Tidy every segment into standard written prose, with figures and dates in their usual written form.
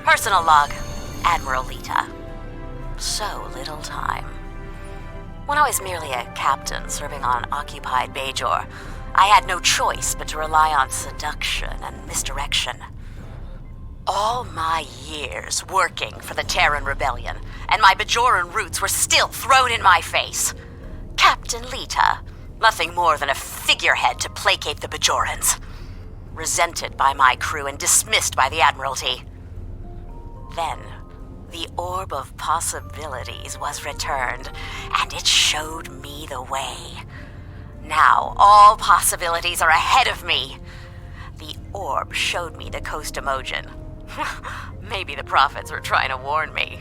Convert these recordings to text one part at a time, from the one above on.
Personal log, Admiral Lita. So little time. When I was merely a captain serving on occupied Bajor, I had no choice but to rely on seduction and misdirection. All my years working for the Terran Rebellion, and my Bajoran roots were still thrown in my face. Captain Lita, nothing more than a figurehead to placate the Bajorans. Resented by my crew and dismissed by the Admiralty. Then, the Orb of Possibilities was returned, and it showed me the way. Now, all possibilities are ahead of me. The orb showed me the Coast Emojin. Maybe the prophets were trying to warn me.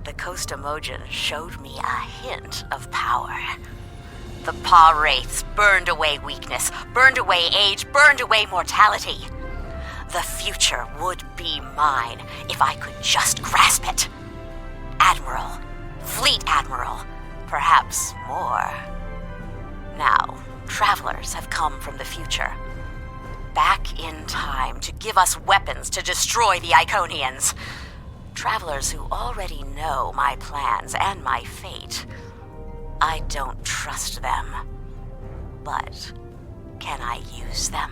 The Coast Emojin showed me a hint of power. The Paw Wraiths burned away weakness, burned away age, burned away mortality. The future would be mine if I could just grasp it. Admiral, Fleet Admiral, perhaps more. Now, travelers have come from the future. Back in time to give us weapons to destroy the Iconians. Travelers who already know my plans and my fate. I don't trust them. But can I use them?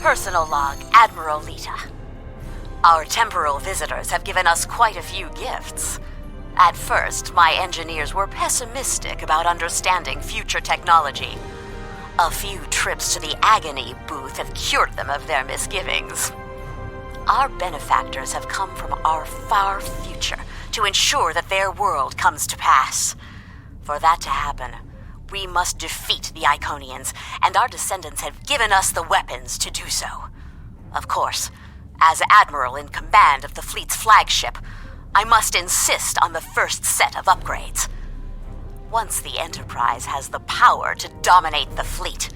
Personal log, Admiral Lita. Our temporal visitors have given us quite a few gifts. At first, my engineers were pessimistic about understanding future technology. A few trips to the Agony booth have cured them of their misgivings. Our benefactors have come from our far future to ensure that their world comes to pass. For that to happen, we must defeat the Iconians, and our descendants have given us the weapons to do so. Of course, as Admiral in command of the fleet's flagship, I must insist on the first set of upgrades. Once the Enterprise has the power to dominate the fleet,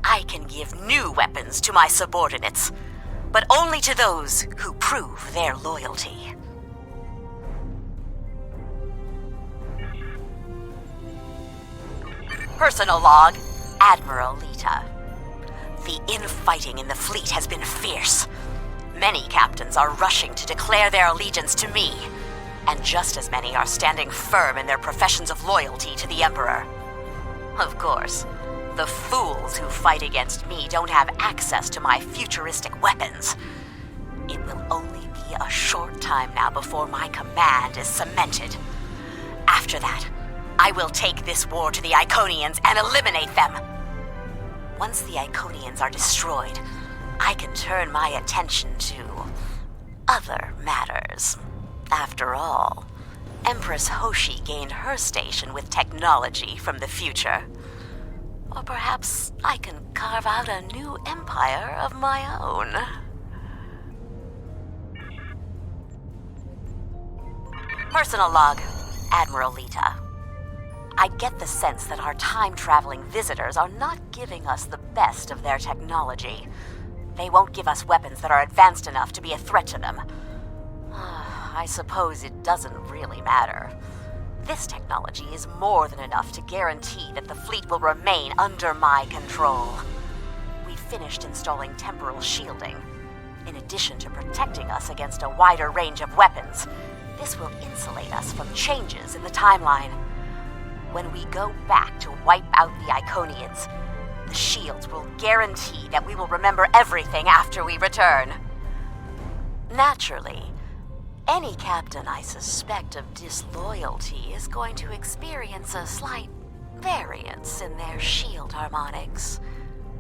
I can give new weapons to my subordinates, but only to those who prove their loyalty. Personal log, Admiral Lita. The infighting in the fleet has been fierce. Many captains are rushing to declare their allegiance to me, and just as many are standing firm in their professions of loyalty to the Emperor. Of course, the fools who fight against me don't have access to my futuristic weapons. It will only be a short time now before my command is cemented. After that, I will take this war to the Iconians and eliminate them. Once the Iconians are destroyed, I can turn my attention to other matters. After all, Empress Hoshi gained her station with technology from the future. Or perhaps I can carve out a new empire of my own. Personal log, Admiral Lita. I get the sense that our time-traveling visitors are not giving us the best of their technology. They won't give us weapons that are advanced enough to be a threat to them. I suppose it doesn't really matter. This technology is more than enough to guarantee that the fleet will remain under my control. We finished installing temporal shielding. In addition to protecting us against a wider range of weapons, this will insulate us from changes in the timeline. When we go back to wipe out the Iconians, the shields will guarantee that we will remember everything after we return. Naturally, any captain I suspect of disloyalty is going to experience a slight variance in their shield harmonics.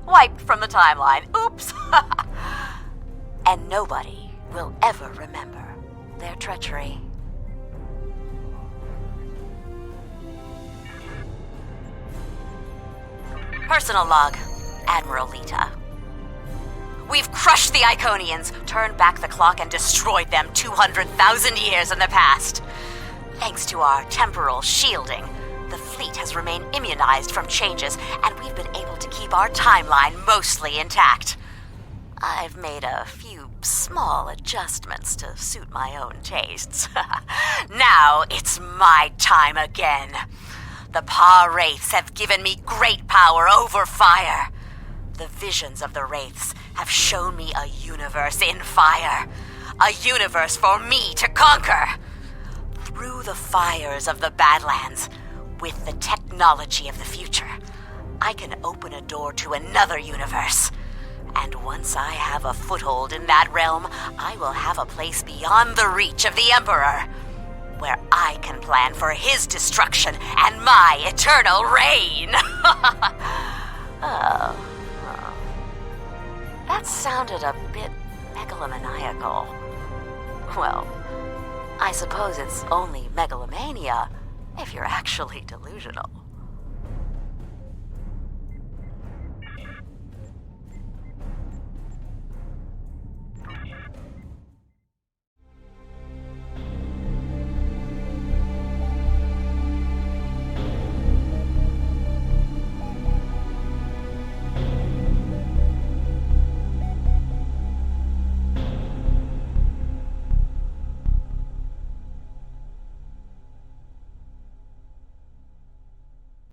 Wiped from the timeline. Oops! And nobody will ever remember their treachery. Personal log, Admiral Lita. We've crushed the Iconians, turned back the clock, and destroyed them 200,000 years in the past. Thanks to our temporal shielding, the fleet has remained immunized from changes, and we've been able to keep our timeline mostly intact. I've made a few small adjustments to suit my own tastes. Now it's my time again. The Pa-Wraiths have given me great power over fire. The visions of the Wraiths have shown me a universe in fire. A universe for me to conquer. Through the fires of the Badlands, with the technology of the future, I can open a door to another universe. And once I have a foothold in that realm, I will have a place beyond the reach of the Emperor, where I can plan for his destruction and my eternal reign. That sounded a bit megalomaniacal. Well, I suppose it's only megalomania if you're actually delusional.